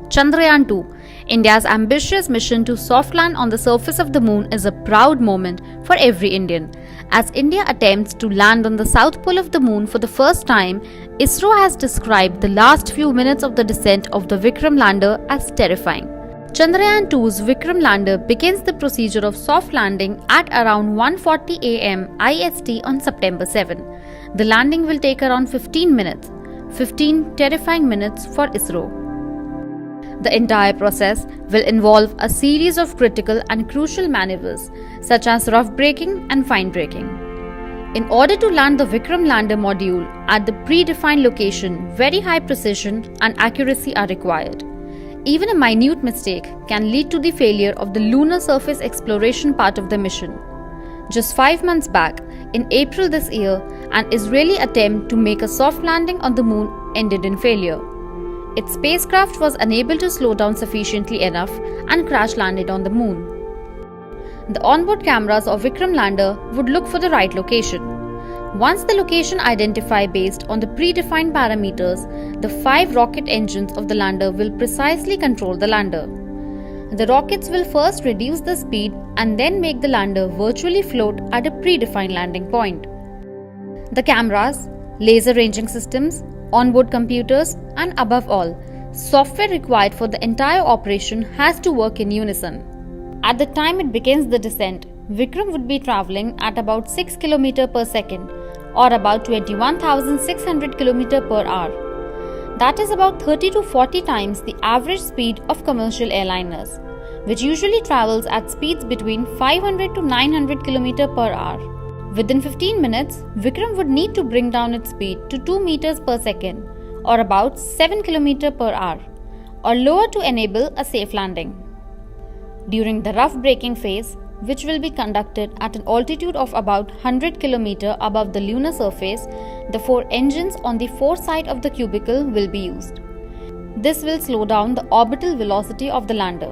Chandrayaan-2, India's ambitious mission to soft land on the surface of the moon, is a proud moment for every Indian. As India attempts to land on the south pole of the moon for the first time, Isro has described the last few minutes of the descent of the Vikram lander as terrifying. Chandrayaan-2's Vikram lander begins the procedure of soft landing at around 1:40 am IST on September 7. The landing will take around 15 minutes, 15 terrifying minutes for Isro. The entire process will involve a series of critical and crucial maneuvers such as rough braking and fine braking. In order to land the Vikram lander module at the predefined location, very high precision and accuracy are required. Even a minute mistake can lead to the failure of the lunar surface exploration part of the mission. Just 5 months back, in April this year, an Israeli attempt to make a soft landing on the moon ended in failure. Its spacecraft was unable to slow down sufficiently enough and crash landed on the moon. The onboard cameras of Vikram lander would look for the right location. Once the location identified based on the predefined parameters, the 5 rocket engines of the lander will precisely control the lander. The rockets will first reduce the speed and then make the lander virtually float at a predefined landing point. The cameras, laser ranging systems, onboard computers, and above all, software required for the entire operation has to work in unison. At the time it begins the descent, Vikram would be traveling at about 6 km per second or about 21,600 km per hour. That is about 30 to 40 times the average speed of commercial airliners, which usually travels at speeds between 500 to 900 km per hour. Within 15 minutes, Vikram would need to bring down its speed to 2 meters per second or about 7 km per hour or lower to enable a safe landing. During the rough braking phase, which will be conducted at an altitude of about 100 km above the lunar surface, the 4 engines on the foresight of the cubicle will be used. This will slow down the orbital velocity of the lander.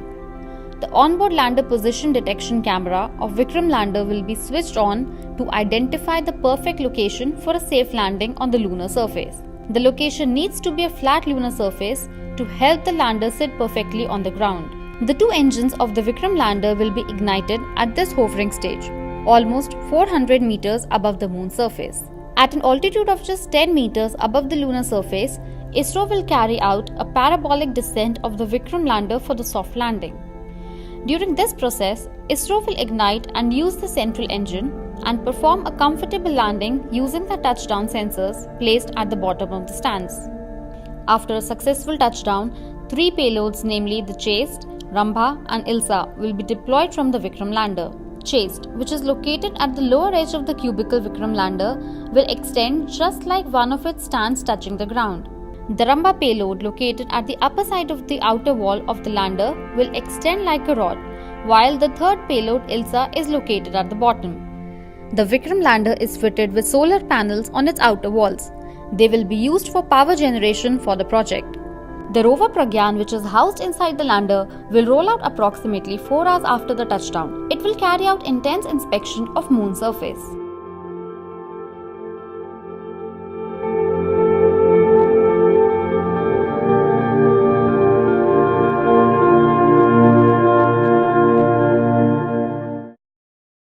The onboard lander position detection camera of Vikram lander will be switched on to identify the perfect location for a safe landing on the lunar surface. The location needs to be a flat lunar surface to help the lander sit perfectly on the ground. The 2 engines of the Vikram lander will be ignited at this hovering stage, almost 400 meters above the moon surface. At an altitude of just 10 meters above the lunar surface, Isro will carry out a parabolic descent of the Vikram lander for the soft landing. During this process, Isro will ignite and use the central engine and perform a comfortable landing using the touchdown sensors placed at the bottom of the stands. After a successful touchdown, 3 payloads, namely the Chaste, Rambha and Ilsa, will be deployed from the Vikram lander. Chaste, which is located at the lower edge of the cubicle Vikram lander, will extend just like one of its stands touching the ground. The Rambha payload, located at the upper side of the outer wall of the lander, will extend like a rod, while the third payload Ilsa is located at the bottom. The Vikram lander is fitted with solar panels on its outer walls. They will be used for power generation for the project. The rover Pragyan, which is housed inside the lander, will roll out approximately 4 hours after the touchdown. It will carry out intense inspection of moon surface.